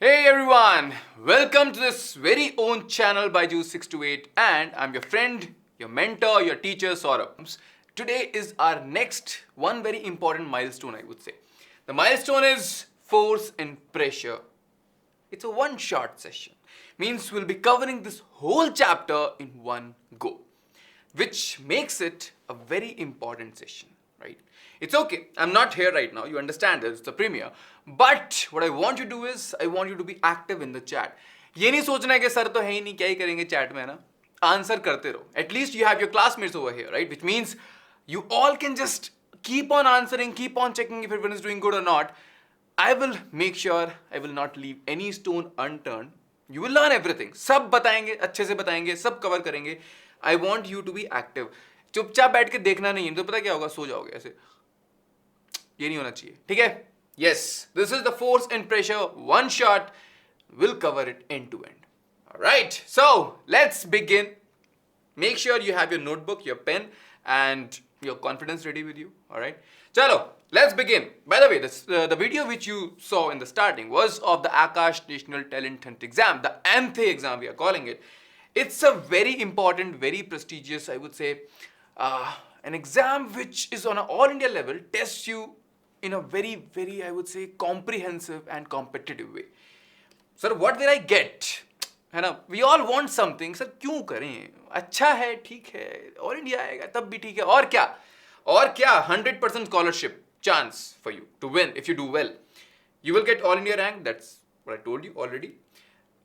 Hey everyone, welcome to this very own channel BYJU'S 628 and I'm your friend, your mentor, your teacher Saurabh. Today is our next one very important milestone, I would say. The milestone is force and pressure. It's a one-shot session. Means we'll be covering this whole chapter in one go, which makes it a very important session, right? It's okay, I'm not here right now, you understand this, it's the premiere. But what I want you to do is, I want you to be active in the chat. ये नहीं सोचना है कि sir तो है ही नहीं, क्या ही करेंगे chat में ना? Answer करते रहो. At least you have your classmates over here, right? Which means you all can just keep on answering, keep on checking if everyone is doing good or not. I will make sure I will not leave any stone unturned. You will learn everything. सब बताएंगे, अच्छे से बताएंगे, सब cover करेंगे. I want you to be active. चुपचाप बैठ के देखना नहीं है, तो पता क्या होगा, सो जाओगे ऐसे. ये नहीं होना चाहिए, ठीक है? Yes, this is the force and pressure. One shot will cover it end to end. All right, so let's begin. Make sure you have your notebook, your pen, and your confidence ready with you. All right, chalo, let's begin. By the way, the video which you saw in the starting was of the Akash National Talent Hunt exam, the Ncert exam we are calling it. It's a very important, very prestigious, I would say, an exam which is on an all India level, tests you in a very, very, I would say, comprehensive and competitive way. Sir, what did I get? है ना, we all want something. Sir क्यों करें? अच्छा है, ठीक है, और India आएगा तब भी ठीक है. और क्या 100% scholarship chance for you to win if you do well. You will get all India rank. That's what I told you already.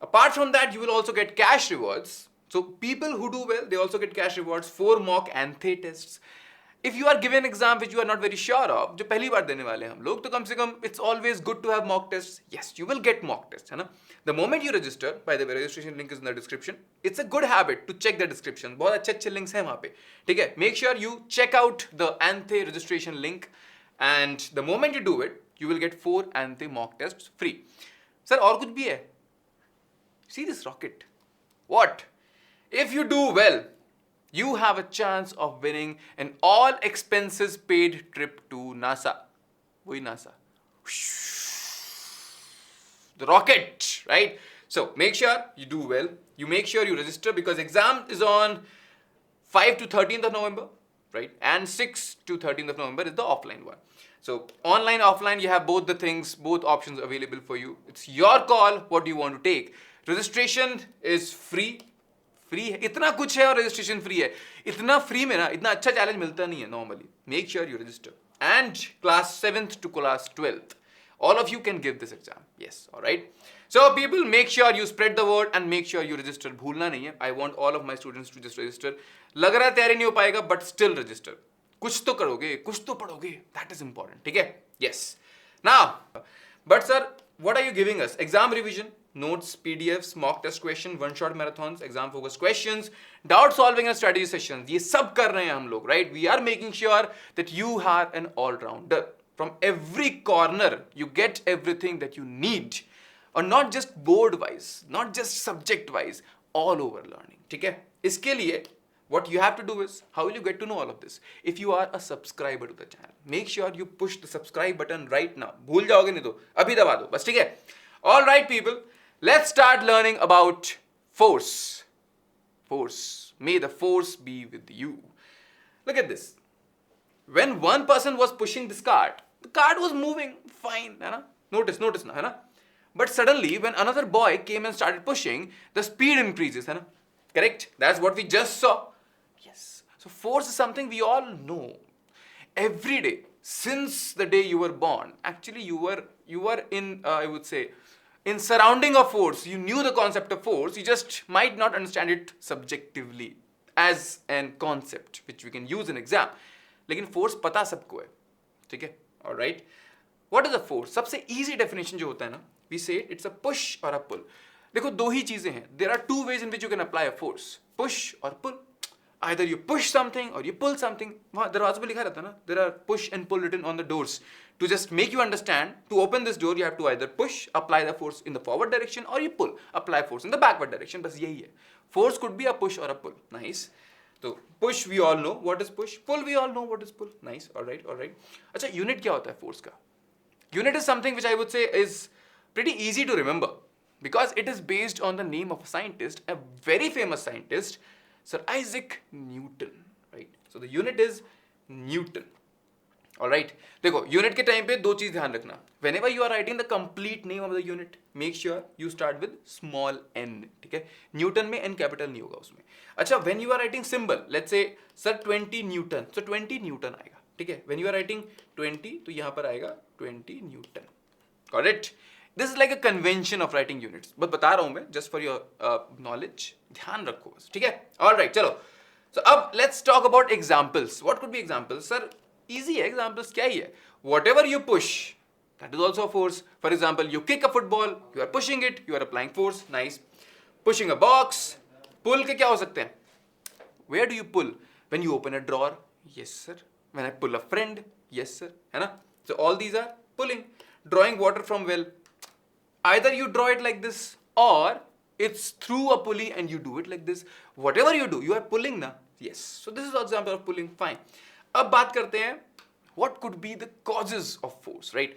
Apart from that, you will also get cash rewards. So people who do well, they also get cash rewards. 4 mock Ncert tests. If you are given an exam which you are not very sure of, जो पहली बार देने वाले हम लोग, तो कम से कम it's always good to have mock tests. Yes, you will get mock tests, है ना? The moment you register, by the way, registration link is in the description. It's a good habit to check the description. बहुत अच्छे links हैं वहाँ पे, ठीक है? Make sure you check out the Ncert registration link, and the moment you do it, you will get 4 Ncert mock tests free. Sir, और कुछ भी है? See this rocket? What? If you do well, you have a chance of winning an all expenses paid trip to NASA. Why NASA? The rocket, right? So make sure you do well. You make sure you register because exam is on 5 to 13th of November, right? And 6 to 13th of November is the offline one. So online, offline, you have both the things, both options available for you. It's your call. What do you want to take? Registration is free. Free है, इतना कुछ है और registration free है. इतना free में ना इतना अच्छा चैलेंज मिलता नहीं है normally. Make sure you register. And class 7th to class 12th, all of you can give this exam. Yes, all right. So people, make sure you spread the word and make sure you register. भूलना नहीं है. I want all of my students to just register. लग रहा है तैयारी नहीं हो पाएगा, but still register. कुछ तो करोगे, कुछ तो पढ़ोगे. That is important. ठीक है? Yes. Now, but sir, what are you giving us? Exam revision, notes, PDFs, mock test question, one shot marathons, exam focused questions, doubt solving and strategy sessions. ये सब कर रहे हैं हम लोग, right? We are making sure that you are an all-rounder. From every corner, you get everything that you need. और not just board wise, not just subject wise, all over learning. ठीक है? इसके लिए what you have to do is, how will you get to know all of this? If you are a subscriber to the channel, make sure you push the subscribe button right now. भूल जाओगे नहीं तो अभी दबा दो, बस ठीक है? All right, people. Let's start learning about force. Force. May the force be with you. Look at this. When one person was pushing this cart, the cart was moving fine. है ना? Notice ना, है ना? But suddenly, when another boy came and started pushing, the speed increases. है ना? Correct? That's what we just saw. Yes. So force is something we all know. Every day, since the day you were born, actually you were in, I would say, in surrounding of force. You knew the concept of force, you just might not understand it subjectively as an concept which we can use in exam. लेकिन force पता सबको है, ठीक है? All right. What is a force? सबसे easy definition जो होता है ना, we say it's a push or a pull. देखो दो ही चीजें हैं. There are 2 ways in which you can apply a force, push or pull. Either you push something or you pull something. वहाँ दरवाजे पे लिखा रहता है ना, there are push and pull written on the doors. To just make you understand, to open this door, you have to either push, apply the force in the forward direction, or you pull, apply force in the backward direction. बस यही है. Force could be a push or a pull. Nice. So push we all know what is push. Pull we all know what is pull. Nice. All right. All right. अच्छा, unit क्या होता है force का? Unit is something which I would say is pretty easy to remember. because it is based on the name of a scientist, a very famous scientist, Sir Isaac Newton, right? So the unit is Newton. Alright, देखो unit के time पे दो चीज ध्यान रखना. Whenever you are writing the complete name of the unit, make sure you start with small n. ठीक है, Newton में n कैपिटल नहीं होगा उसमें. अच्छा, when you are writing symbol, let's say sir 20 Newton, so 20 Newton आएगा. ठीक है, when you are writing 20 तो यहाँ पर आएगा 20 Newton. Correct? This is like a convention of writing units. बस बता रहा हूँ मैं, just for your knowledge. ध्यान रखो बस. ठीक है, alright, चलो. So अब let's talk about examples. What could be examples, sir? Easy है, examples क्या ही है? Whatever you push, that is also a force. For example, you kick a football, you are pushing it, you are applying force. Nice. Pushing a box, pull के क्या हो सकते हैं? Where do you pull? When you open a drawer, yes sir. When I pull a friend, yes sir. है ना? So all these are pulling. Drawing water from well. Either you draw it like this, or it's through a pulley and you do it like this. Whatever you do, you are pulling ना. Yes. So this is an example of pulling. Fine. अब बात करते हैं what could be the causes of force, right?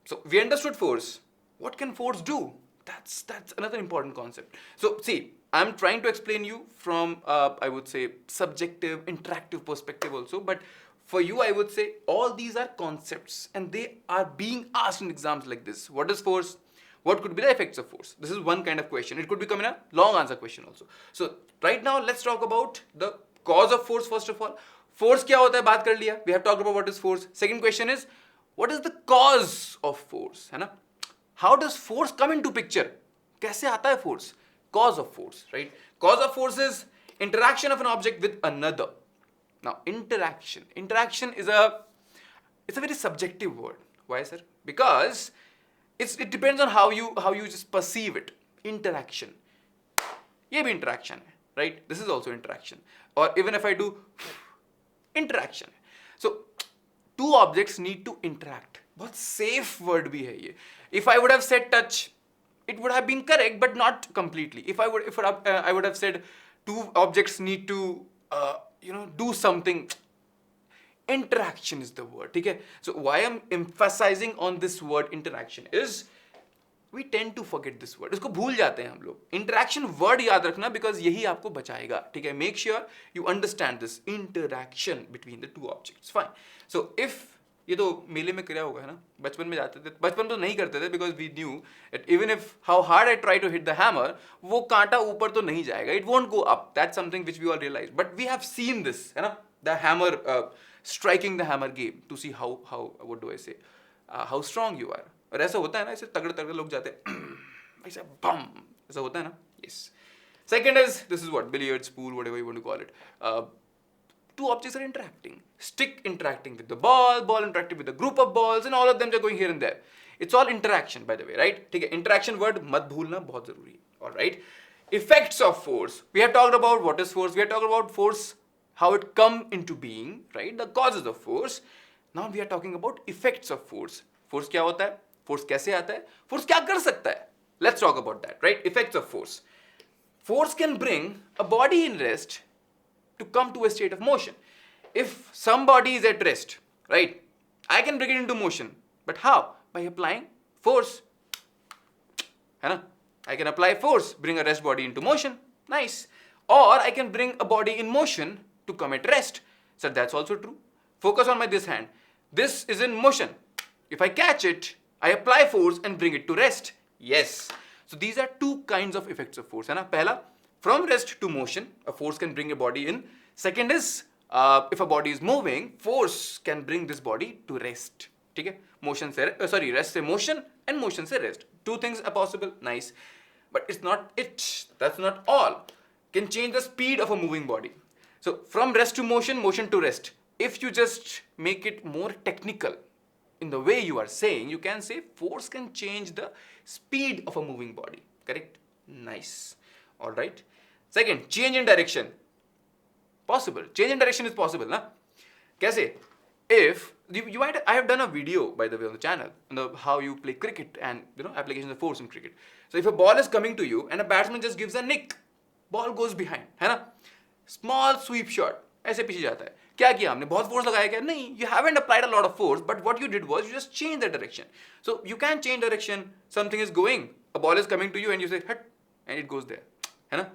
So we understood force. What can force do? That's another important concept. So see, I'm trying to explain you from I would say subjective, interactive perspective also, but for you I would say all these are concepts and they are being asked in exams like this. What is force? What could be the effects of force? This is one kind of question. It could become in a long answer question also. So right now let's talk about the cause of force first of all. Force क्या होता है बात कर लिया. We have talked about what is force. Second question is what is the cause of force, है ना? How does force come into picture? कैसे आता है force? Cause of force, right? Cause of force is interaction of an object with another. Now interaction is it's a very subjective word. Why sir? Because it depends on how you just perceive it. Interaction. ये भी interaction है, right? This is also interaction. Or even if I do interaction. So two objects need to interact. बहुत safe word भी है ये. If I would have said touch, it would have been correct, but not completely. If I would have said two objects need to do something. Interaction is the word. ठीक है? So why I'm emphasizing on this word interaction is we tend to forget this word. इसको भूल जाते हैं हम लोग. Interaction word याद रखना because यही आपको बचाएगा. ठीक है? Make sure you understand this interaction between the two objects. Fine. So if ये तो मेले में किया होगा है ना, बचपन में जाते थे, बचपन तो नहीं करते थे because we knew that even if how hard I try to hit the hammer, वो कांटा ऊपर तो नहीं जाएगा. It won't go up. That's something which we all realize. But we have seen this, है ना? The hammer striking the hammer game to see how what do I say how strong you are. और ऐसा होता है ना, ऐसे तगड़े लोग जाते हैं ऐसा बम, ऐसा होता है ना. Yes. Second is this is what billiards, pool, whatever you want to call it. Two objects are interacting. Stick interacting with the ball interacting with a group of balls, and all of them are going here and there. It's all interaction, by the way, right? ठीक है, interaction word मत भूलना, बहुत जरूरी है. All right. Effects of force. We have talked about what is force. We have talked about force, how it come into being, right? The causes of force. Now we are talking about effects of force. Force क्या होता है? Force कैसे आता है? Force क्या कर सकता है? Let's talk about that, right? Effects of force. Force can bring a body in rest to come to a state of motion. If somebody is at rest, right? I can bring it into motion. But how? By applying force. है ना? I can apply force, bring a rest body into motion. Nice. Or I can bring a body in motion to come at rest. So that's also true. Focus on this hand. This is in motion. If I catch it, I apply force and bring it to rest. Yes. So these are two kinds of effects of force. है ना? पहला, from rest to motion, a force can bring a body in. Second is, if a body is moving, force can bring this body to rest. ठीक है? Motion से rest से motion and motion से rest. Two things are possible. Nice. But it's not it. That's not all. Can change the speed of a moving body. So from rest to motion, motion to rest. If you just make it more technical in the way you are saying, you can say force can change the speed of a moving body. Correct? Nice. All right. Second, change in direction. Possible. Change in direction is possible, na? कैसे? If I have done a video, by the way, on the channel on how you play cricket and applications of force in cricket. So if a ball is coming to you and a batsman just gives a nick, ball goes behind, है ना? Small sweep shot, ऐसे पीछे जाता है. क्या किया हमने? बहुत force लगाया क्या? नहीं. You haven't applied a lot of force, but what you did was you just changed the direction. So you can change direction. Something is going, a ball is coming to you and you say hut and it goes there, है ना?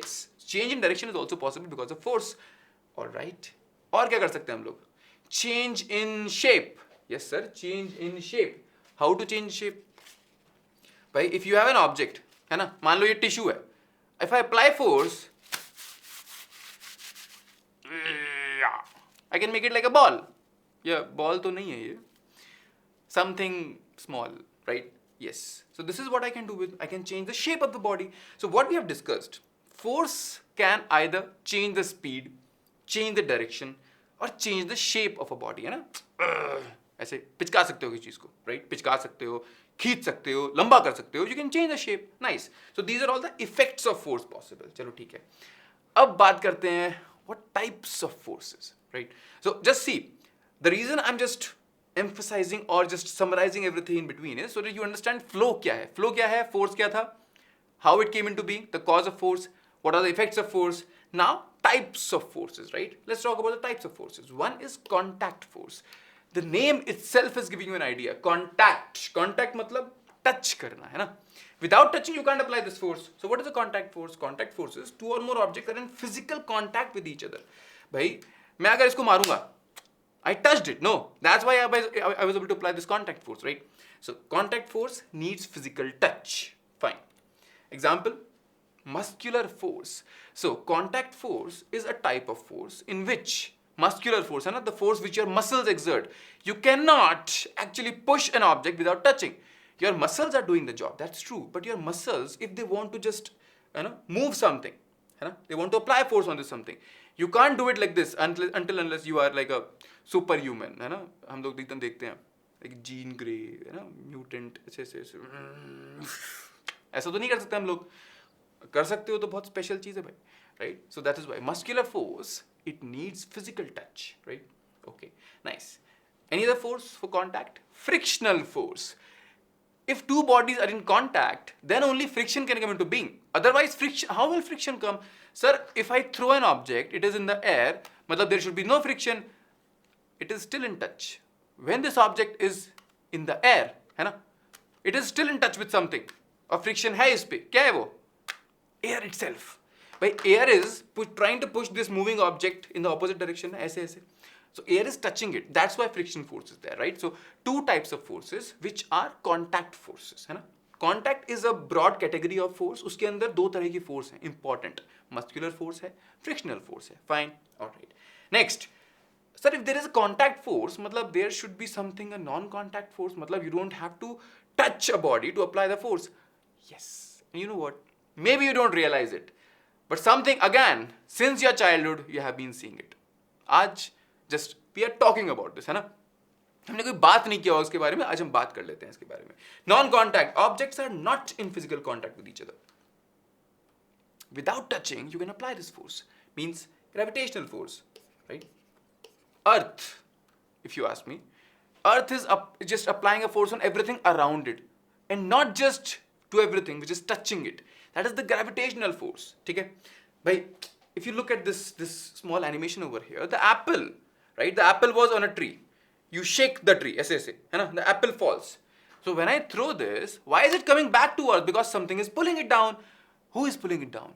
Yes. Change in direction is also possible because of force. All right. और क्या कर सकते हैं हम लोग? Change in shape. Yes sir. Change in shape. How to change shape? भाई if you have an object, है ना? मान लो ये tissue है. If I apply force, I can make it like a ball. Yeah, ball तो नहीं है ये. Something small, right? Yes. So this is what I can do with, I can change the shape of the body. So what we have discussed, force can either change the speed, change the direction, or change the shape of a body, है ना? ऐसे पिचका सकते हो किसी चीज को, right? पिचका सकते हो, खींच सकते हो, लंबा कर सकते हो. You can change the shape. Nice. So these are all the effects of force possible. चलो ठीक है. अब बात करते हैं what types of forces, right? So just see, the reason I'm just emphasizing or just summarizing everything in between is so that you understand flow क्या है. Flow क्या है? Force क्या था? How it came into being? The cause of force? What are the effects of force? Now types of forces, right? Let's talk about the types of forces. One is contact force. The name itself is giving you an idea. Contact. Contact मतलब touch करना है ना? Without touching, you can't apply this force. So what is a contact force? Contact force is two or more objects are in physical contact with each other. भाई मैं अगर इसको मारूंगा, I touched it. No, that's why I was able to apply this contact force, right? So contact force needs physical touch. Fine. Example, muscular force. So contact force is a type of force in which muscular force, and the force which your muscles exert. You cannot actually push an object without touching. Your muscles are doing the job, that's true. But your muscles, if they want to just move something, they want to apply force on this something, you can't do it like this until unless you are like a superhuman, है ना? हम लोग एकदम देखते हैं like Jean Grey, है ना? Mutant, ऐसे ऐसा तो नहीं कर सकते हम लोग. कर सकते हो तो बहुत special चीज़ है भाई, right? So that is why muscular force, it needs physical touch, right? Okay, nice. Any other force for contact? Frictional force. If two bodies are in contact, then only friction can come into being. Otherwise, friction. How will friction come? Sir, if I throw an object, it is in the air, matlab there should be no friction. It is still in touch. When this object is in the air, है ना? It is still in touch with something. और friction है इस पे. क्या है वो? Air itself. By air is trying to push this moving object in the opposite direction. ऐसे ऐसे. So air is touching it. That's why friction force is there, right? So two types of forces which are contact forces, है ना? Contact is a broad category of force. उसके अंदर दो तरह की force हैं important. Muscular force है, frictional force है. Fine, all right. Next, sir, if there is a contact force, मतलब there should be something a non-contact force. मतलब you don't have to touch a body to apply the force. Yes, and you know what? Maybe you don't realize it, but something again since your childhood you have been seeing it. आज just we are talking about this, है ना? हमने कोई बात नहीं किया उसके बारे में, आज हम बात कर लेते हैं इसके बारे में. Non-contact objects are not in physical contact with each other. Without touching, you can apply this force. Means gravitational force, right? Earth, if you ask me, Earth is just applying a force on everything around it, and not just to everything which is touching it. That is the gravitational force. ठीक है? भाई, if you look at this small animation over here, the apple, right? The apple was on a tree. You shake the tree, ऐसे ऐसे, है ना? The apple falls. So when I throw this, why is it coming back to Earth? Because something is pulling it down. Who is pulling it down?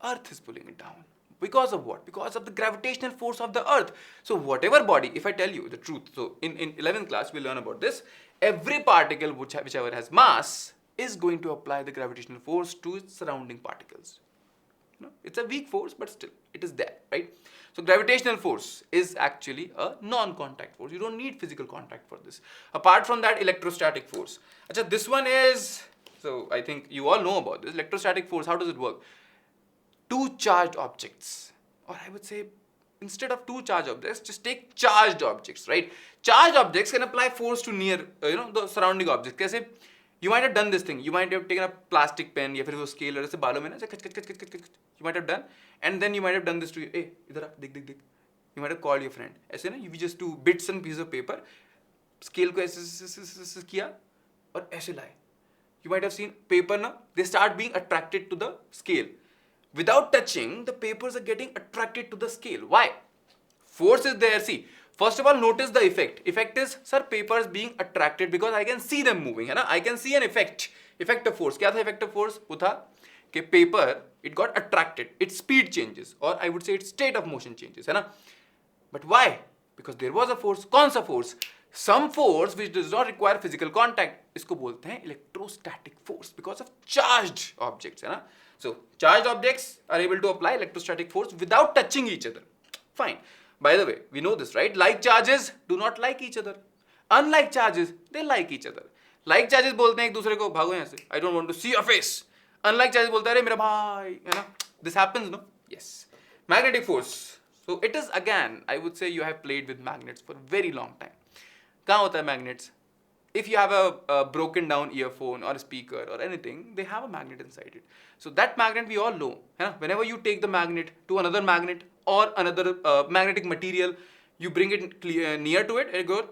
Earth is pulling it down. Because of what? Because of the gravitational force of the Earth. So whatever body, if I tell you the truth, so in 11th class we learn about this, every particle whichever has mass is going to apply the gravitational force to its surrounding particles. No? It's a weak force, but still it is there, right? So gravitational force is actually a non-contact force. You don't need physical contact for this. Apart from that, electrostatic force. Achha, this one is, so I think you all know about this. Electrostatic force, how does it work? Two charged objects, or I would say instead of two charged objects, just take charged objects, right? Charged objects can apply force to near, the surrounding objects. कैसे? You might have done this thing. You might have taken a plastic pen, या फिर वो scale ऐसे बालों में ना ऐसे खच. You might have done, and then you might have done this to you. Hey, इधर आ, देख. You might have called your friend. ऐसे ना, you just do bits and pieces of paper, scale को ऐसे किया और ऐसे लाए. You might have seen paper ना, they start being attracted to the scale. Without touching, the papers are getting attracted to the scale. Why? Force is there. See, first of all, notice the effect. Effect is, sir, papers being attracted because I can see them moving. I can see an effect. Effective force क्या था? Effective force वो था कि paper it got attracted, its speed changes और I would say its state of motion changes, है ना. But why? Because there was a force. कौन सा force? Some force which does not require physical contact. इसको बोलते हैं electrostatic force because of charged objects, है ना. So charged objects are able to apply electrostatic force without touching each other. Fine. By the way, we know this, right? Like charges do not like each other. Unlike charges, they like each other. Like charges बोलते हैं एक दूसरे को भागो यहाँ से. I don't want to see your face. Unlike charges बोलते हैं अरे मेरा भाई, है ना. This happens, no? Yes. Magnetic force. So it is again, I would say you have played with magnets for a very long time. कहाँ होता है magnets? If you have a broken down earphone or a speaker or anything, they have a magnet inside it. So that magnet we all know, है ना? Whenever you take the magnet to another magnet or another magnetic material, you bring it near to it, it goes,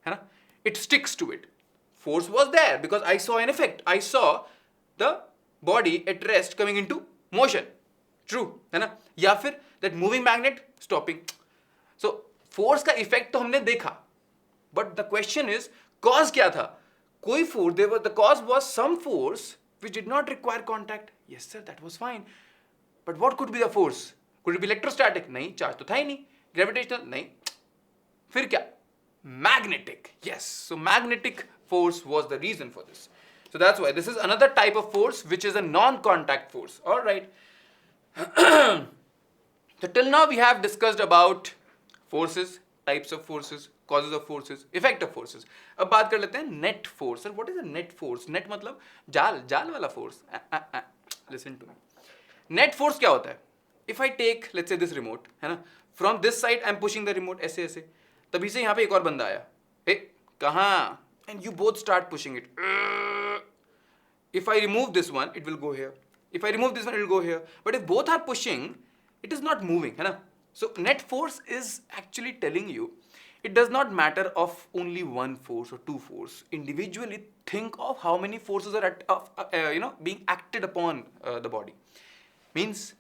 है ना? It sticks to it. Force was there because I saw an effect. I saw the body at rest coming into motion. True, है ना? या फिर that moving magnet stopping. So force का effect तो हमने देखा. But the question is, cause क्या था? कोई force, the cause was some force which did not require contact. Yes sir, that was fine. But what could be the force? Could it be electrostatic? नहीं, charge तो था ही नहीं. Gravitational? नहीं. फिर क्या? Magnetic. Yes. So magnetic force was the reason for this. So that's why this is another type of force which is a non-contact force. All right. So till now we have discussed about forces, types of forces, causes of forces, effect of forces. अब बात कर लेते हैं net force. Sir, what is a net force? Net मतलब जाल वाला force. Listen to me. Net force क्या होता है? If I take, let's say this remote, है ना? From this side I'm pushing the remote ऐसे. तभी से यहाँ पे एक और बंदा आया. कहाँ? And you both start pushing it. If I remove this one, it will go here. If I remove this one, it will go here. But if both are pushing, it is not moving, है ना? So net force is actually telling you it does not matter of only one force or two force. Individually, think of how many forces are being acted upon the body. Means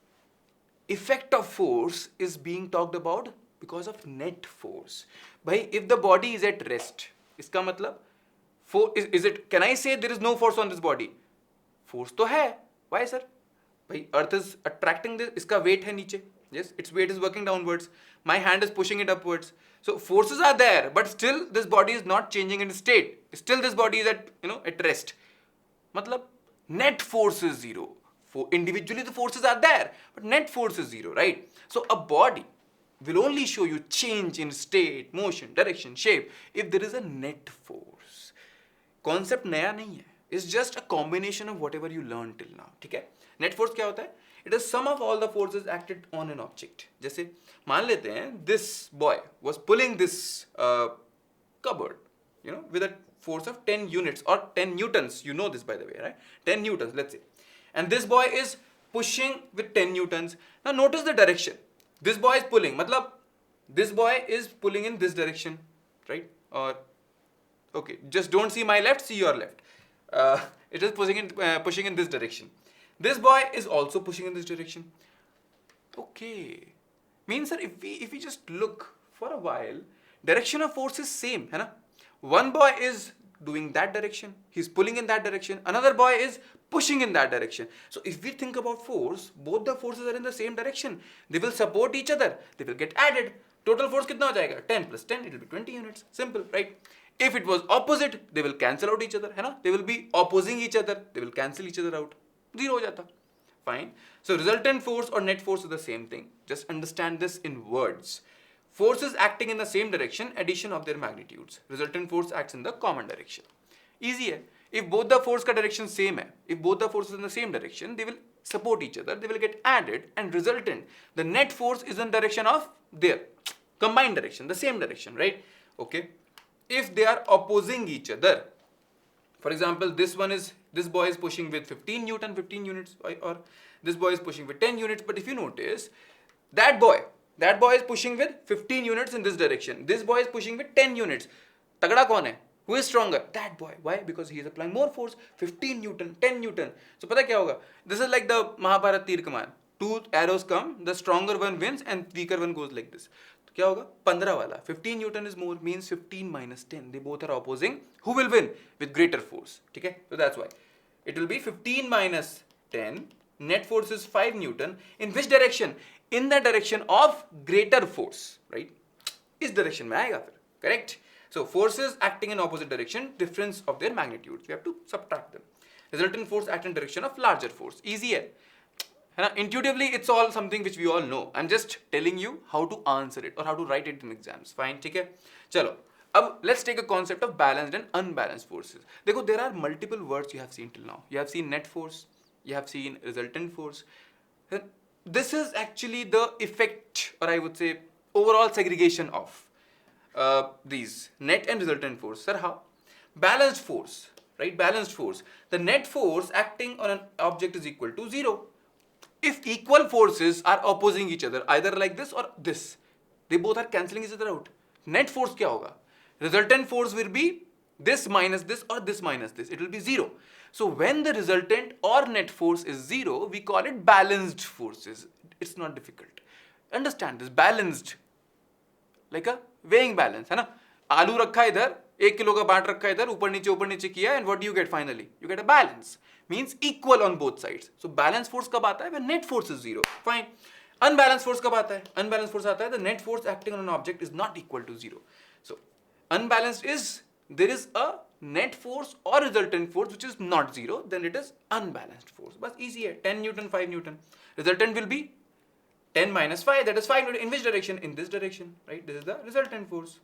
effect of force is being talked about because of net force. Bhai, if the body is at rest, इसका मतलब is it? Can I say there is no force on this body? Force तो है. Why sir? Bhai, Earth is attracting this. इसका weight है नीचे. Yes, its weight is working downwards. My hand is pushing it upwards. So forces are there, but still this body is not changing in state. Still this body is at rest. Matlab net force is zero. For individually the forces are there, but net force is zero, right? So a body will only show you change in state, motion, direction, shape if there is a net force. Concept नया नहीं है. It's just a combination of whatever you learned till now. ठीक है? Net force क्या होता है? It is sum of all the forces acted on an object. जैसे मान लेते हैं this boy was pulling this cupboard, with a force of 10 units or 10 newtons. You know this by the way, right? 10 newtons, let's say. And this boy is pushing with 10 newtons. Now notice the direction. This boy is pulling. मतलब this boy is pulling in this direction, right? Or okay, just don't see my left, see your left. It is pushing in this direction. This boy is also pushing in this direction. Okay. Means sir, if we just look for a while, direction of force is same, है ना? One boy is doing that direction. He's pulling in that direction. Another boy is pushing in that direction. So if we think about force, both the forces are in the same direction. They will support each other. They will get added. Total force कितना हो जाएगा? 10 plus 10, it will be 20 units. Simple, right? If it was opposite, they will cancel out each other, है ना? They will be opposing each other. They will cancel each other out. Zero हो जाता. Fine. So resultant force or net force is the same thing. Just understand this in words. Forces acting in the same direction, addition of their magnitudes. Resultant force acts in the common direction. Easy है. If both the force का direction same है, if both the forces in the same direction, they will support each other, they will get added, and resultant, the net force is in direction of their combined direction, the same direction, right? Okay. If they are opposing each other, for example, this boy is pushing with 15 units, or this boy is pushing with 10 units, but if you notice, that boy is pushing with 15 units in this direction. This boy is pushing with 10 units. Tagda kaun hai? Who is stronger? That boy. Why? Because he is applying more force. 15 Newton, 10 Newton. So pata kya hoga? This is like the Mahabharat Tir Kaman. Two arrows come, the stronger one wins and weaker one goes like this. क्या होगा 15 वाला 15 Newton is more means 15 minus 10 they both are opposing. Who will win with greater force? ठीक है, so that's why it will be 15 minus 10. Net force is 5 Newton. In which direction? In the direction of greater force, right? इस direction में आएगा फिर, correct? So forces acting in opposite direction, difference of their magnitudes. We have to subtract them. Resultant force act in direction of larger force. Easy है ना? Intuitively it's all something which we all know. I'm just telling you how to answer it or how to write it in exams. Fine, ठीक है? चलो, अब let's take a concept of balanced and unbalanced forces. देखो, there are multiple words you have seen till now. You have seen net force, you have seen resultant force. This is actually the effect, or I would say overall segregation of these net and resultant force. Sir, how? Balanced force, right? Balanced force. The net force acting on an object is equal to 0. If equal forces are opposing each other, either like this or this, they both are cancelling each other out. Net force क्या होगा? Resultant force will be this minus this or this minus this. It will be 0. So when the resultant or net force is 0, we call it balanced forces. It's not difficult. Understand this, balanced. Like a weighing balance, है ना? आलू रखा है इधर, 1 kilo का बाट रखा है इधर, ऊपर नीचे किया, and what do you get finally? You get a balance. Means equal on both sides. So balanced force कब आता है? When net force is 0. Fine. Unbalanced force कब आता है? Unbalanced force आता है the net force acting on an object is not equal to 0. So unbalanced is there is a net force or resultant force which is not 0, then it is unbalanced force. But easy है, 10 Newton, 5 Newton. Resultant will be 10 minus 5, that is 5 Newton. In which direction? In this direction, right? This is the resultant force.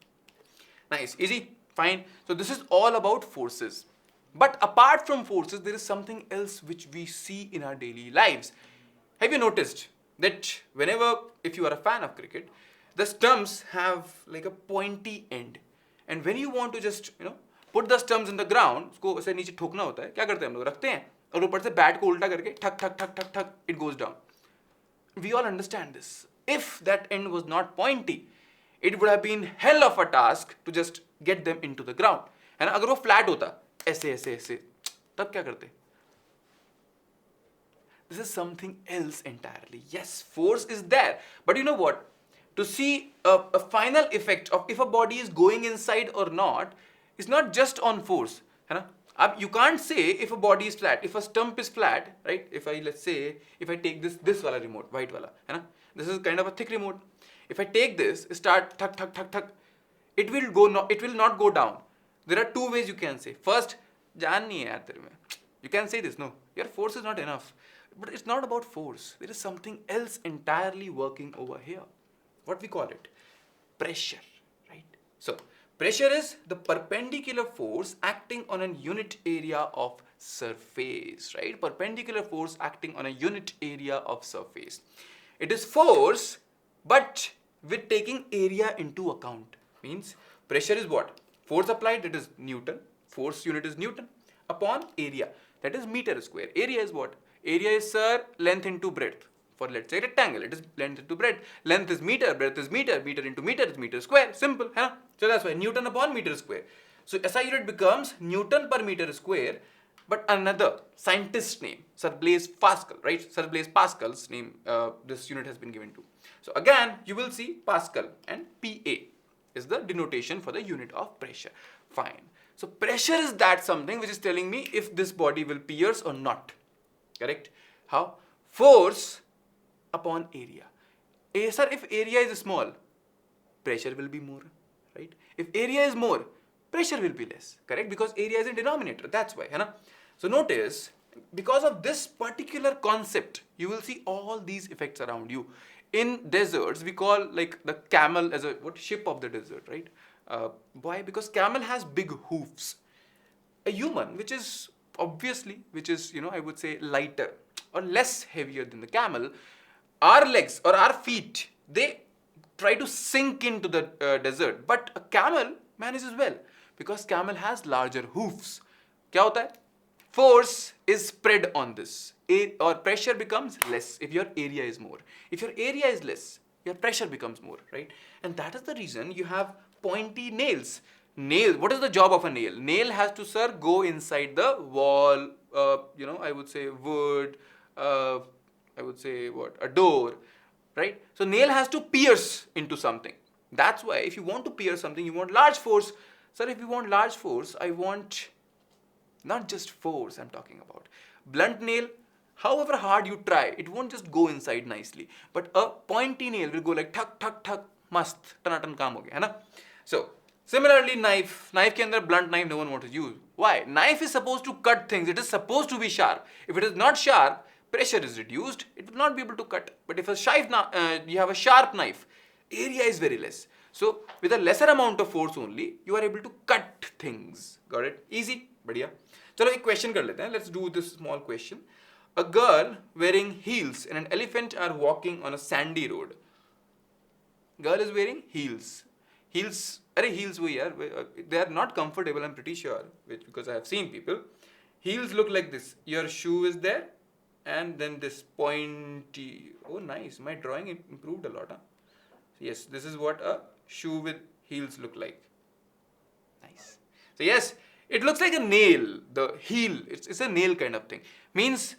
Nice, easy, fine. So this is all about forces. But apart from forces, there is something else which we see in our daily lives. Have you noticed that whenever, if you are a fan of cricket, the stumps have like a pointy end. And when you want to just, put the stumps in the ground, उसको ऐसे नीचे ठोकना होता है, क्या करते हैं हम लोग? रखते हैं और ऊपर से बैट को उल्टा करके ठक ठक ठक ठक ठक, it goes down. We all understand this. If that end was not pointy, it would have been hell of a task to just get them into the ground. है ना? अगर वो flat होता, ऐसे ऐसे ऐसे, तब क्या करते? This is something else entirely. Yes, force is there, but you know what? To see a final effect of if a body is going inside or not is not just on force. है ना? You can't say if a body is flat, if a stump is flat, right? Let's say if I take this wala remote, white wala, है ना? This is kind of a thick remote. If I take this, start thak thak thak thak, it will not go down. There are two ways you can say. First, jaan nahi hai yaar tere mein. You can say this, no, your force is not enough. But it's not about force. There is something else entirely working over here. What we call it? Pressure, right? So, pressure is the perpendicular force acting on a unit area of surface, right? Perpendicular force acting on a unit area of surface. It is force, but with taking area into account. Means pressure is what? Force applied, that is Newton. Force unit is Newton upon area, that is meter square. Area is what? Area is, sir, length into breadth. For let's say rectangle, it is length into breadth. Length is meter, breadth is meter, meter into meter is meter square. Simple, huh? So that's why Newton upon meter square. So SI unit becomes Newton per meter square, but another scientist's name, Sir Blaise Pascal, right? Sir Blaise Pascal's name, this unit has been given to. So again, you will see Pascal and PA is the denotation for the unit of pressure. Fine. So pressure is that something which is telling me if this body will pierce or not. Correct? How? Force upon area. Sir, if area is small, pressure will be more, right? If area is more, pressure will be less, correct? Because area is a denominator, that's why, है ना? So notice, because of this particular concept, you will see all these effects around you. In deserts, we call like the camel as a ship of the desert, right? Why? Because camel has big hoofs. A human, which is obviously, I would say lighter or less heavier than the camel, our legs or our feet, they try to sink into the desert. But a camel manages well because camel has larger hoofs. क्या होता है? Force is spread on this. Or pressure becomes less if your area is more. If your area is less, your pressure becomes more, right? And that is the reason you have pointy nails. Nail, what is the job of a nail? Nail has to, sir, go inside the wall, I would say wood, I would say what? A door, right? So nail has to pierce into something. That's why if you want to pierce something, you want large force. Sir, if you want large force, I want not just force I'm talking about. Blunt nail, however hard you try, it won't just go inside nicely. But a pointy nail will go like thak thak thak, mast, tanatan kaam ho gaya, hai na? So, similarly knife ke andar blunt knife no one wants to use. Why? Knife is supposed to cut things, it is supposed to be sharp. If it is not sharp, pressure is reduced, it will not be able to cut. But if you have a sharp knife, area is very less. So, with a lesser amount of force only, you are able to cut things. Got it? Easy? Badhiya. चलो एक question कर लेते हैं. Let's do this small question. A girl wearing heels and an elephant are walking on a sandy road. Girl is wearing heels. Heels, अरे heels वही यार. They are not comfortable, I'm pretty sure, because I have seen people. Heels look like this. Your shoe is there, and then this pointy. Oh, nice. My drawing improved a lot. Huh? Yes, this is what a shoe with heels look like. Nice. So yes. It looks like a nail, the heel, it's a nail kind of thing. Means,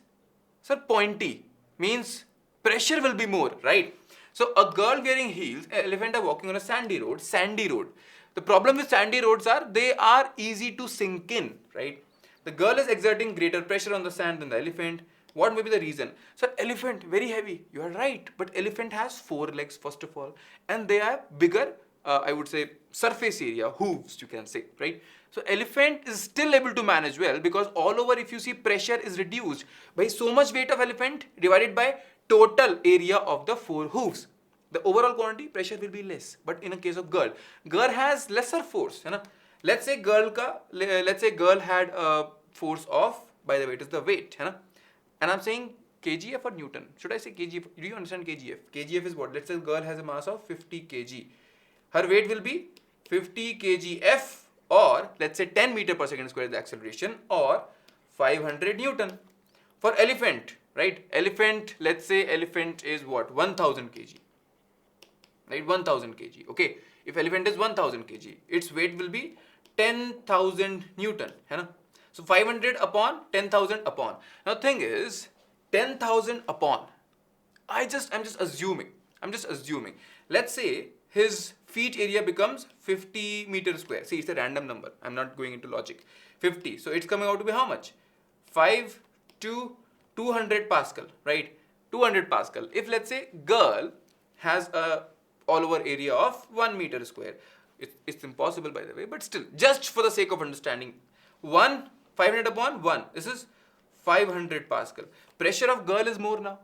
sir, pointy, means pressure will be more, right? So a girl wearing heels, an elephant are walking on a sandy road. The problem with sandy roads are, they are easy to sink in, right? The girl is exerting greater pressure on the sand than the elephant. What may be the reason? Sir, elephant, very heavy, you are right, but elephant has 4 legs first of all, and they have bigger, I would say, surface area, hooves you can say, right? So elephant is still able to manage well, because all over if you see pressure is reduced by so much weight of elephant divided by total area of the 4 hooves. The overall quantity pressure will be less. But in a case of girl has lesser force. You know? Let's say girl had a force of, by the way, it is the weight. You know? And I'm saying kgf or Newton. Should I say kgf? Do you understand kgf? Kgf is what? Let's say girl has a mass of 50 kg. Her weight will be 50 kgf, or let's say 10 meter per second square is the acceleration, or 500 Newton. For elephant, right? Elephant, let's say elephant is what? 1000 kg. Right? 1000 kg. Okay. If elephant is 1000 kg, its weight will be 10,000 Newton. You know? So 500 upon 10,000 upon. Now thing is, 10,000 upon. I'm just assuming. Let's say his feet area becomes 50 meters square. See, it's a random number. I'm not going into logic. 50. So it's coming out to be how much? 5 to 200 Pascal, right? 200 Pascal. If let's say girl has a all over area of 1 meter square. It's impossible by the way, but still, just for the sake of understanding, 500 upon 1. This is 500 Pascal. Pressure of girl is more now.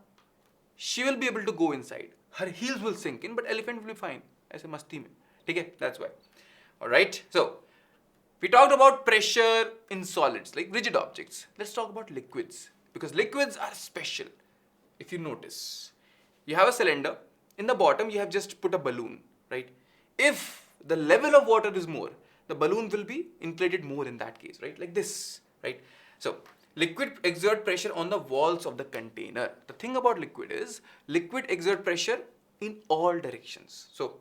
She will be able to go inside. Her heels will sink in, but elephant will be fine. ऐसे मस्ती में, ठीक है? That's why. Alright, so we talked about pressure in solids, like rigid objects. Let's talk about liquids, because liquids are special. If you notice, you have a cylinder. In the bottom, you have just put a balloon, right? If the level of water is more, the balloon will be inflated more in that case, right? Like this, right? So, liquid exert pressure on the walls of the container. The thing about liquid is, liquid exert pressure in all directions. So,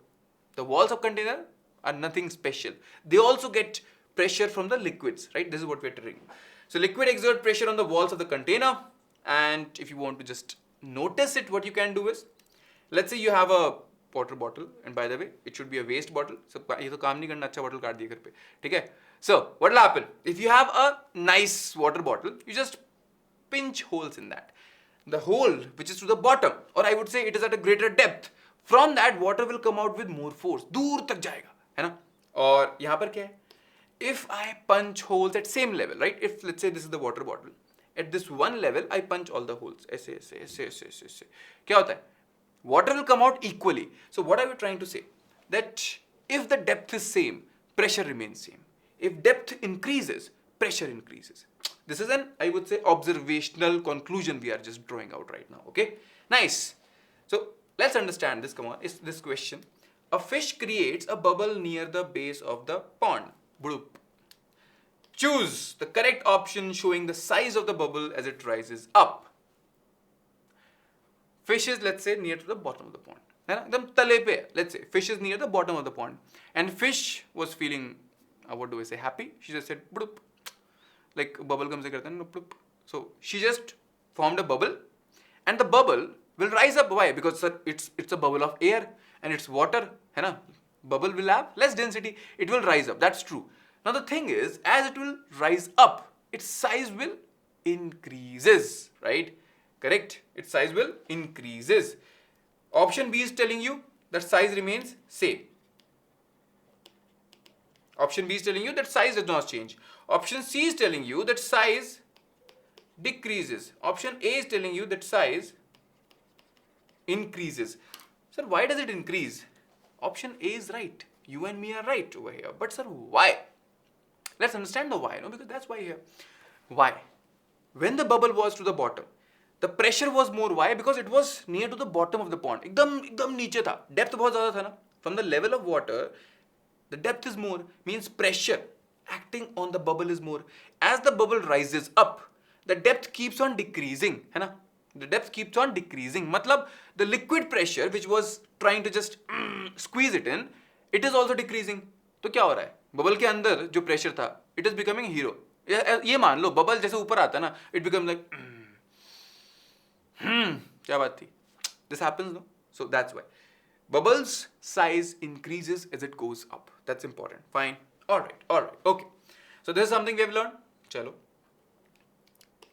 the walls of container are nothing special. They also get pressure from the liquids, right? This is what we're telling. So, liquid exert pressure on the walls of the container. And if you want to just notice it, what you can do is, let's say you have a water bottle, and by the way, it should be a waste bottle. So, ये तो काम नहीं करना, अच्छा bottle काट दिया घर पे, ठीक है? So, what will happen? If you have a nice water bottle, you just pinch holes in that. The hole which is to the bottom, or I would say it is at a greater depth. From that, water will come out with more force. दूर तक जाएगा, है ना? और यहाँ पर क्या है? If I punch holes at same level, right? If let's say this is the water bottle, at this one level, I punch all the holes. ऐसे. क्या होता है? Water will come out equally. So what are we trying to say? That if the depth is same, pressure remains same. If depth increases, pressure increases. This is an, I would say, observational conclusion we are just drawing out right now. Okay? Nice. So let's understand this. Come on, is this question. A fish creates a bubble near the base of the pond. Bloop. Choose the correct option showing the size of the bubble as it rises up. Fish is, let's say, near to the bottom of the pond. Let's say fish is near the bottom of the pond, and fish was feeling, what do I say, happy. She just said, bloop. Like bubble gum se karte hain, bloop. So she just formed a bubble, and the bubble will rise up. Why? Because it's a bubble of air and it's water, है ना? bubble will have less density. It will rise up. That's true. Now the thing is, as it will rise up, its size will increases, right? Correct? Its size will increases. Option B is telling you that size remains same. Option B is telling you that size does not change. Option C is telling you that size decreases. Option A is telling you that size increases. Sir, why does it increase? Option A is right. You and me are right over here. But sir, why? Let's understand the why, no? Because that's why here. Why? When the bubble was to the bottom, the pressure was more. Why? Because it was near to the bottom of the pond. एकदम नीचे था. Depth बहुत ज़्यादा था ना. From the level of water, the depth is more. Means pressure acting on the bubble is more. As the bubble rises up, the depth keeps on decreasing, है ना? The depth keeps on decreasing. मतलब the liquid pressure which was trying to just squeeze it in, it is also decreasing. तो क्या हो रहा है? Bubble के अंदर जो प्रेशर था, it is becoming hero. ये मान लो बबल जैसे ऊपर आता ना, it becomes like क्या बात थी? This happens, no? So that's why bubbles size increases as it goes up. That's important. Fine. All right. Okay. So this is something we have learned. चलो.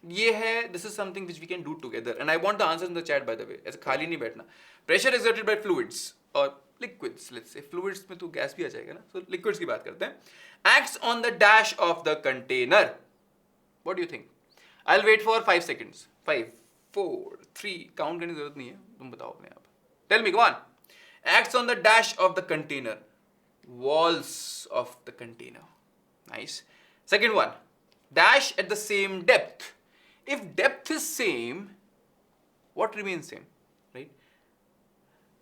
ये है. This is something which we can do together. And I want the answers in the chat, by the way. ऐसे खाली नहीं बैठना. Pressure exerted by fluids or liquids. Let's say fluids में तो gas भी आ जाएगा ना. So liquids की बात करते हैं. Acts on the dash of the container. What do you think? I'll wait for 5 seconds. 5, 4, 3. Count करने की जरूरत नहीं है. तुम बताओ अपने आप. Tell me, come on. Acts on the dash of the container. Walls of the container. Nice. Second one. Dash at the same depth. If depth is same, what remains same? Right?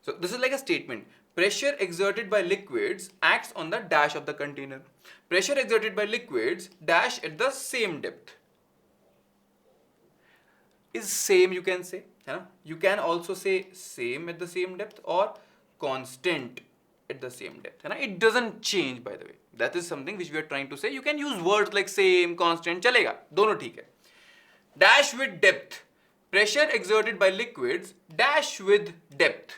So this is like a statement. Pressure exerted by liquids acts on the dash of the container. Pressure exerted by liquids dash at the same depth. Is same, you can say. You can also say same at the same depth or constant at the same depth. It doesn't change, by the way. That is something which we are trying to say. You can use words like same, constant, चलेगा. दोनों ठीक है. Dash with depth. Pressure exerted by liquids dash with depth.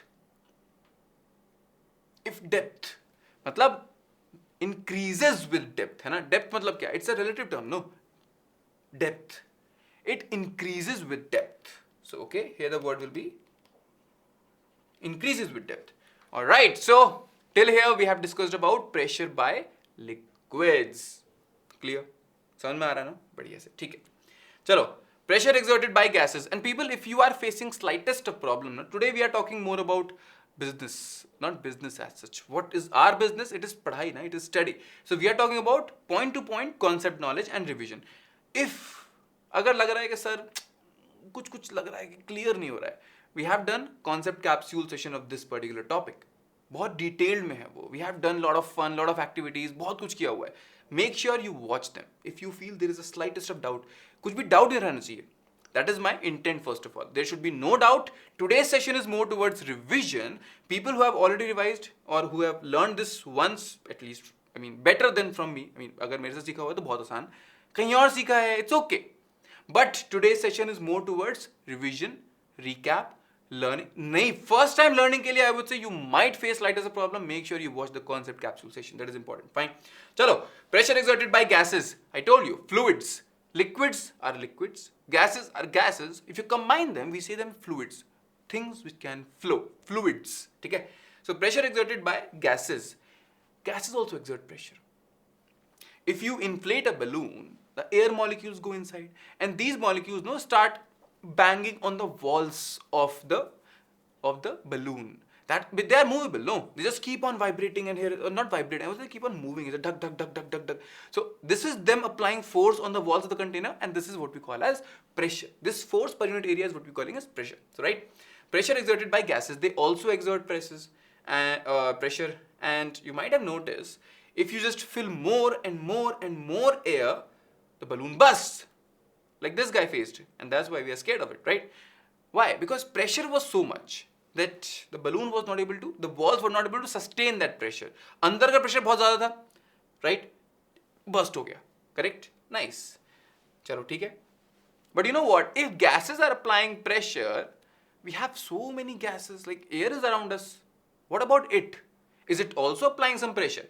If depth मतलब increases with depth, है ना? Depth मतलब क्या? It's a relative term, no? Depth. It increases with depth. So okay, here the word will be increases with depth. All right. So till here we have discussed about pressure by liquids. Clear? समझ में आ रहा है ना? बढ़िया से. ठीक है. चलो. Pressure exerted by gases. And people, if you are facing slightest of problem, today we are talking more about business, not business as such. What is our business? It is padhai, na? It is study. So we are talking about point to point concept knowledge and revision. If अगर लग रहा है कि sir कुछ लग रहा है कि क्लियर नहीं हो रहा है, we have done concept capsule session of this particular topic. बहुत डिटेल्ड में है वो. We have done lot of fun, lot of activities, बहुत कुछ किया हुआ है. Make sure you watch them. If you feel there is a slightest of doubt, कुछ भी doubt नहीं रहना चाहिए. That is my intent first of all. There should be no doubt. Today's session is more towards revision. People who have already revised or who have learned this once at least, I mean better than from me. I mean अगर मेरे से सीखा हुआ है तो बहुत आसान. कहीं और सीखा है, it's okay. But today's session is more towards revision, recap, learning. नहीं, first time learning के लिए I would say you might face slight as a problem. Make sure you watch the concept capsule session. That is important. Fine. चलो. Pressure exerted by gases. I told you. Fluids. Liquids are liquids. Gases are gases. If you combine them, we say them fluids. Things which can flow. Fluids. ठीक है? So pressure exerted by gases. Gases also exert pressure. If you inflate a balloon, the air molecules go inside, and these molecules start banging on the walls of the balloon. That they are movable, no? They just keep on vibrating and here, or not vibrating. They keep on moving. It's a duck, duck, duck, duck, duck, duck. So this is them applying force on the walls of the container, and this is what we call as pressure. This force per unit area is what we're calling as pressure. So right, pressure exerted by gases. They also exert pressure, and you might have noticed if you just fill more and more and more air, the balloon bursts, like this guy faced, and that's why we are scared of it, right? Why? Because pressure was so much that the balloon was not able to, the walls were not able to sustain that pressure. अंदर का pressure बहुत ज़्यादा था, right? Burst हो गया, correct? Nice. चलो ठीक है. But you know what? If gases are applying pressure, we have so many gases, like air is around us. What about it? Is it also applying some pressure?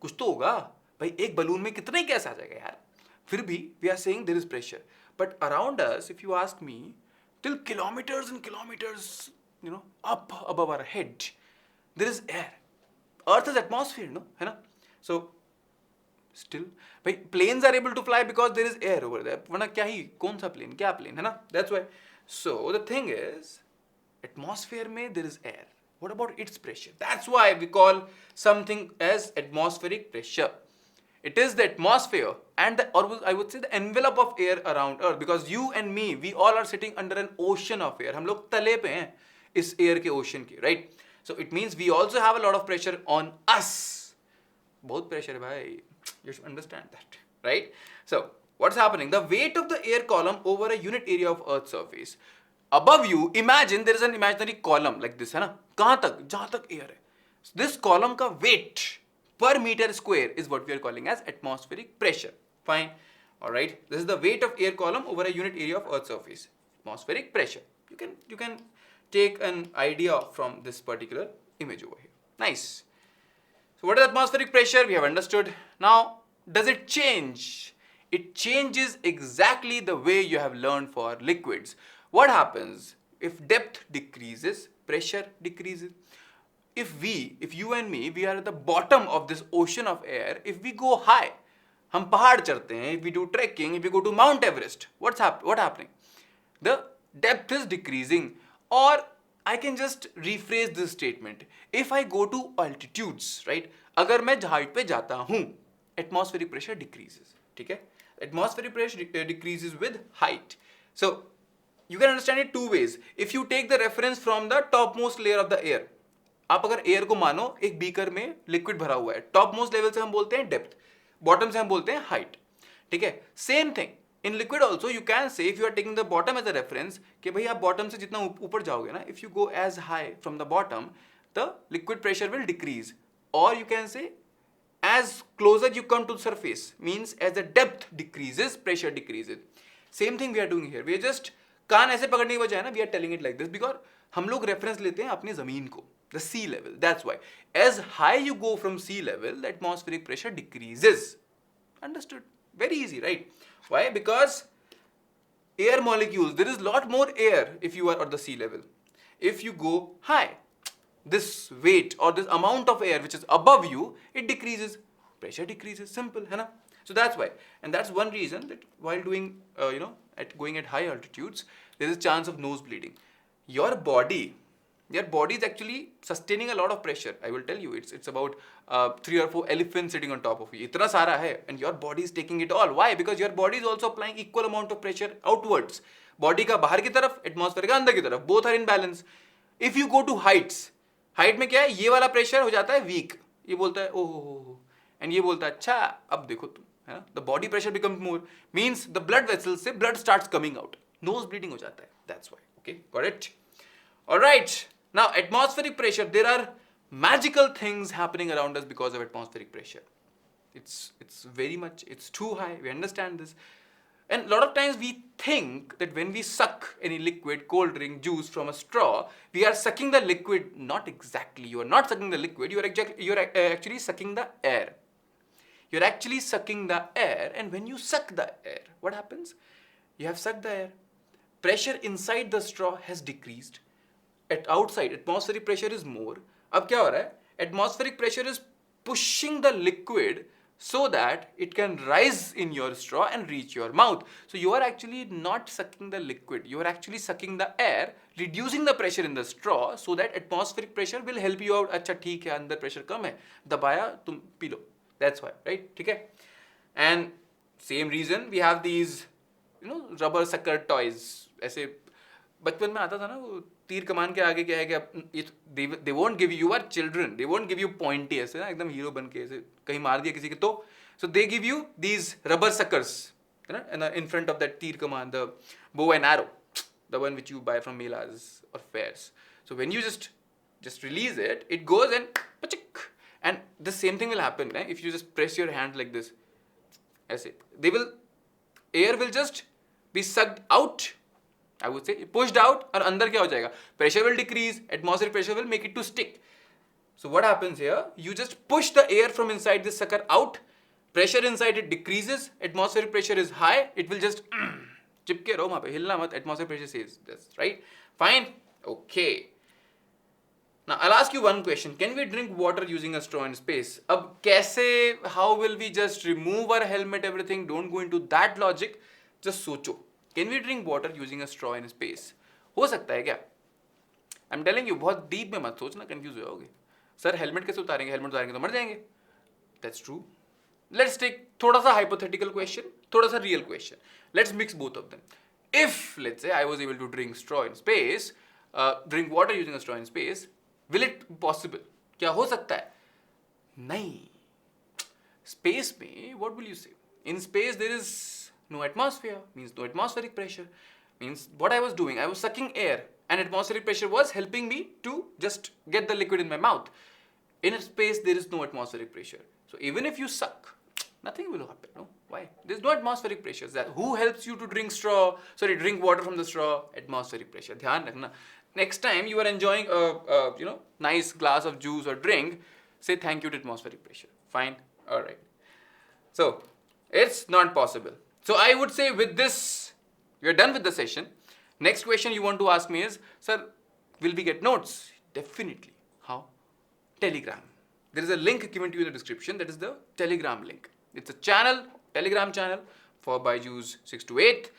कुछ तो होगा भाई, एक बलून में कितना ही गैस आ जाएगा यार. फिर भी we are saying there is pressure, but around us, if you ask me, till kilometers and kilometers, up above our head, there is air. Earth is atmosphere, no, है ना? So still, भाई planes are able to fly because there is air over there. वरना क्या ही, कौन सा plane, क्या plane, है ना? That's why. So the thing is, atmosphere में there is air. What about its pressure? That's why we call something as atmospheric pressure. It is the atmosphere and or I would say the envelope of air around Earth, because you and me, we all are sitting under an ocean of air. हम लोग तले पे हैं इस air के ocean के, right? So it means we also have a lot of pressure on us. बहुत pressure है भाई. You should understand that, right? So what's happening? The weight of the air column over a unit area of Earth's surface. Above you, imagine there is an imaginary column like this, है ना? कहाँ तक? जहाँ तक air है. So this column का weight per meter square is what we are calling as atmospheric pressure. Fine. All right. This is the weight of air column over a unit area of Earth's surface. Atmospheric pressure. You can take an idea from this particular image over here. Nice. So what is atmospheric pressure? We have understood. Now, does it change? It changes exactly the way you have learned for liquids. What happens if depth decreases, pressure decreases? If you and me, we are at the bottom of this ocean of air, if we go high, हम पहाड़ चढ़ते हैं, if we do trekking, if we go to Mount Everest, what happening? The depth is decreasing. Or I can just rephrase this statement. If I go to altitudes, right? अगर मैं height पे जाता हूँ, atmospheric pressure decreases. ठीक है? Atmospheric pressure decreases with height. So you can understand it two ways. If you take the reference from the topmost layer of the air, आप अगर air को मानो एक बीकर में लिक्विड भरा हुआ है, टॉप मोस्ट लेवल से हम बोलते हैं डेप्थ, बॉटम से हम बोलते हैं हाइट. ठीक है? Same thing in liquid also. You can say if you are taking the bottom as a reference कि भाई आप बॉटम से जितना ऊपर जाओगे ना, if you go as high from the bottom, the liquid pressure will decrease. और you can say as closer you come to the surface, means as the depth decreases, pressure decreases. Same thing we are doing here. We are just कान ऐसे पकड़ने की बजाय ना, we are telling it like this because हम लोग reference लेते हैं अपनी जमीन को, the sea level. That's why as high you go from sea level, the atmospheric pressure decreases. Understood? Very easy, right? Why? Because air molecules, there is lot more air if you are at the sea level. If you go high, this weight or this amount of air which is above you, it decreases, pressure decreases. Simple, है ना? So that's why, and that's one reason that while doing going at high altitudes, there is a chance of nose bleeding. Your body is actually sustaining a lot of pressure. I will tell you, it's about 3 or 4 elephants sitting on top of you. इतना सारा है, and your body is taking it all. Why? Because your body is also applying equal amount of pressure outwards. Body का बाहर की तरफ, atmosphere का अंदर की तरफ, both are in balance. If you go to heights, height में क्या है, ये वाला प्रेशर हो जाता है वीक, ये बोलता है ओहो, एंड ये बोलता है अच्छा अब देखो तुम, है ना? The body pressure becomes more, means the blood vessels से blood starts coming out, nose bleeding हो जाता है. That's why. Okay, got it? Alright. Now atmospheric pressure, there are magical things happening around us because of atmospheric pressure. It's very much, it's too high. We understand this. And a lot of times we think that when we suck any liquid, cold drink, juice from a straw, we are sucking the liquid. Not exactly. You are not sucking the liquid. You are actually sucking the air. You're actually sucking the air. And when you suck the air, what happens? You have sucked the air. Pressure inside the straw has decreased. At outside, atmospheric pressure is more. अब क्या हो रहा है? Atmospheric pressure is pushing the liquid so that it can rise in your straw and reach your mouth. So you are actually not sucking the liquid. You are actually sucking the air, reducing the pressure in the straw so that atmospheric pressure will help you out. अच्छा ठीक है, अंदर pressure कम है, दबाया तुम P low. That's why, right? ठीक है? And same reason we have these, rubber sucker toys. ऐसे बचपन में आता था ना, वो तीर कमान के आगे क्या है कि they won't give you are children, they won't give you pointy ऐसे ना एकदम हीरो बन के ऐसे कहीं मार दिया किसी के तो, so they give you these rubber suckers, and in front of that तीर कमान, the bow and arrow, the one which you buy from melas or fairs. So when you just release it, it goes and pachik, and the same thing will happen if you just press your hand like this ऐसे, air will just be sucked out, I would say pushed out, और अंदर क्या हो जाएगा, pressure will decrease, atmospheric pressure will make it to stick. So what happens here? You just push the air from inside this sucker out. Pressure inside it decreases. Atmospheric pressure is high. It will just चिपके रहो वहाँ पे, हिलना मत. Atmospheric pressure says this, right? Fine. Okay. Now I'll ask you one question. Can we drink water using a straw in space? अब कैसे? How will we just remove our helmet? Everything. Don't go into that logic. Just सोचो. Can we drink water using a straw in space? हो सकता है क्या? I'm telling you, बहुत deep में मत सोचना, confuse हो जाओगे. सर हेलमेट कैसे उतारेंगे? हेलमेट उतारेंगे तो मर जाएंगे. That's true. Let's take थोड़ा सा hypothetical question, थोड़ा सा real question. Let's mix both of them. If let's say I was able to drink straw in space, drink water using a straw in space, will it possible? क्या हो सकता है? नहीं. Space में what will you say? In space there is no atmosphere, means no atmospheric pressure. Means what I was doing, I was sucking air and atmospheric pressure was helping me to just get the liquid in my mouth. In space there is no atmospheric pressure. So even if you suck, nothing will happen. No? Why? There's no atmospheric pressure. Who helps you to drink drink water from the straw? Atmospheric pressure. ध्यान रखना. Next time you are enjoying a nice glass of juice or drink, say thank you to atmospheric pressure. Fine. All right. So it's not possible. So I would say with this, we are done with the session. Next question you want to ask me is, sir, will we get notes? Definitely. How? Telegram. There is a link given to you in the description. That is the Telegram link. It's a channel, Telegram channel for BYJU'S 6 to 8.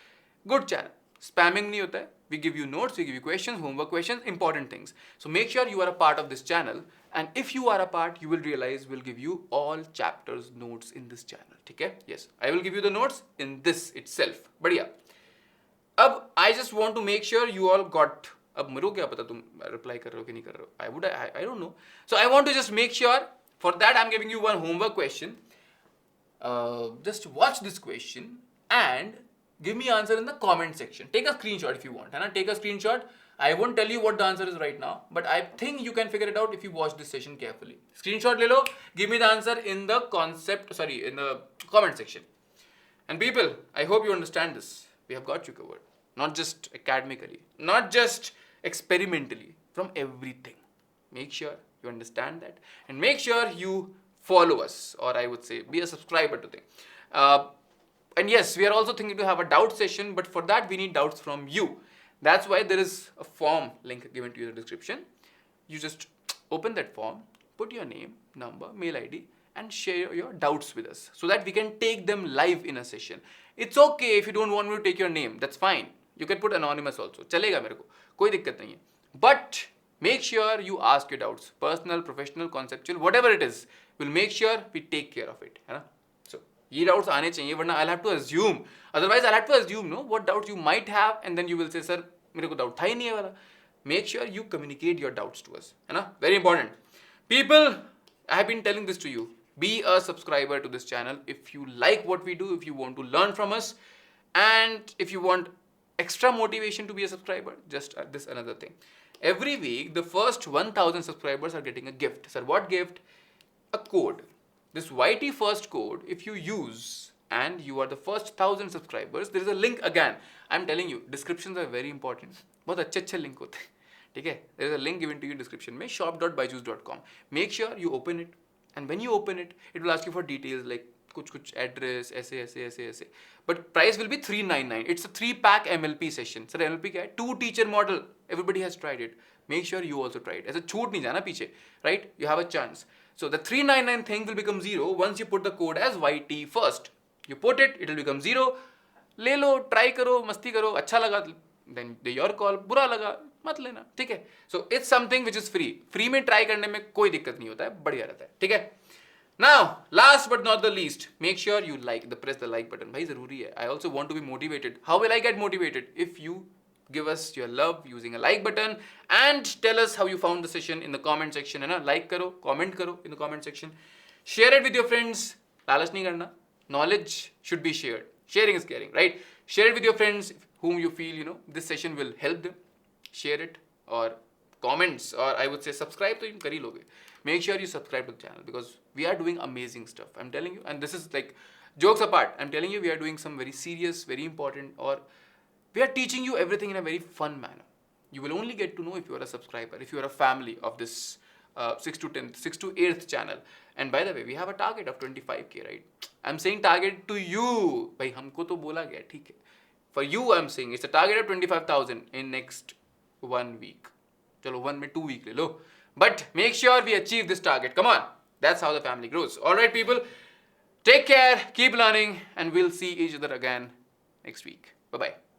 Good channel. Spamming nahi hota hai. We give you notes, we give you questions, homework questions, important things. So make sure you are a part of this channel. And if you are a part, you will realize we'll give you all chapters notes in this channel. Okay? Yes, I will give you the notes in this itself. Badhiya. Ab I just want to make sure you all got. अब मेरे को क्या पता तुम reply कर रहे हो कि नहीं कर रहे हो? I don't know. So I want to just make sure. For that I'm giving you one homework question. Just watch this question and give me answer in the comment section. Take a screenshot if you want. Take a screenshot. I won't tell you what the answer is right now, but I think you can figure it out if you watch this session carefully. Screenshot le lo. Give me the answer in the in the comment section. And people, I hope you understand this. We have got you covered. Not just academically, not just experimentally, from everything. Make sure you understand that and make sure you follow us, or I would say be a subscriber to them. And yes, we are also thinking to have a doubt session, but for that we need doubts from you. That's why there is a form link given to you in the description. You just open that form, put your name, number, mail ID and share your doubts with us so that we can take them live in a session. It's okay if you don't want me to take your name, that's fine. You can put anonymous also. चलेगा मेरे को, कोई दिक्कत नहीं है. But make sure you ask your doubts, personal, professional, conceptual, whatever it is. We'll make sure we take care of it. है ना? So ये doubts आने चाहिए, वरना I'll have to assume. Otherwise I'll have to assume what doubts you might have, and then you will say, sir, मेरे को doubt था ही नहीं है वाला. Make sure you communicate your doubts to us. है ना? Very important. People, I have been telling this to you. Be a subscriber to this channel if you like what we do, if you want to learn from us, and if you want extra motivation to be a subscriber, just this another thing. Every week, the first 1,000 subscribers are getting a gift. Sir, what gift? A code. This YT first code, if you use and you are the first 1,000 subscribers, there is a link again. I'm telling you, descriptions are very important. बहुत अच्छे link होते हैं. ठीक है? There is a link given to you in description में shop.byju's.com. Make sure you open it. And when you open it, it will ask you for details like कुछ address, ऐसे. But price will be $399. It's a 3-pack MLP session. Sir, MLP क्या है? 2-teacher model. Everybody has tried it. Make sure you also try it. ऐसे छूट नहीं जाना पीछे, right? You have a chance. So the $399 thing will become 0 once you put the code as YT first. You put it, it will become 0. ले लो, try करो, मस्ती करो, अच्छा लगा, then your call, बुरा लगा, मत लेना, ठीक है? So it's something which is free. Free में try करने में कोई दिक्कत नहीं होता है, बढ़िया रहता है, ठीक है? Now, last but not the least, make sure you press the like button. भाई जरूरी है. I also want to be motivated. How will I get motivated? If you give us your love using a like button and tell us how you found the session in the comment section. है ना? Like करो, comment करो in the comment section. Share it with your friends. लालच नहीं करना. Knowledge should be shared. Sharing is caring, right? Share it with your friends whom you feel, this session will help them. Share it or comments, or I would say subscribe तो कर ही लोगे. Make sure you subscribe to the channel because we are doing amazing stuff. I'm telling you, and this is like jokes apart. I'm telling you, we are doing some very serious, very important, or we are teaching you everything in a very fun manner. You will only get to know if you are a subscriber, if you are a family of this 6 to 10th, 6 to 8th channel. And by the way, we have a target of 25k, right? I'm saying target to you. भाई हमको तो बोला गया, ठीक है. For you, I'm saying it's a target of 25,000 in next 1 week. चलो 1 में 2 week ले लो. But make sure we achieve this target. Come on. That's how the family grows. All right, people. Take care, keep learning, and we'll see each other again next week. Bye-bye.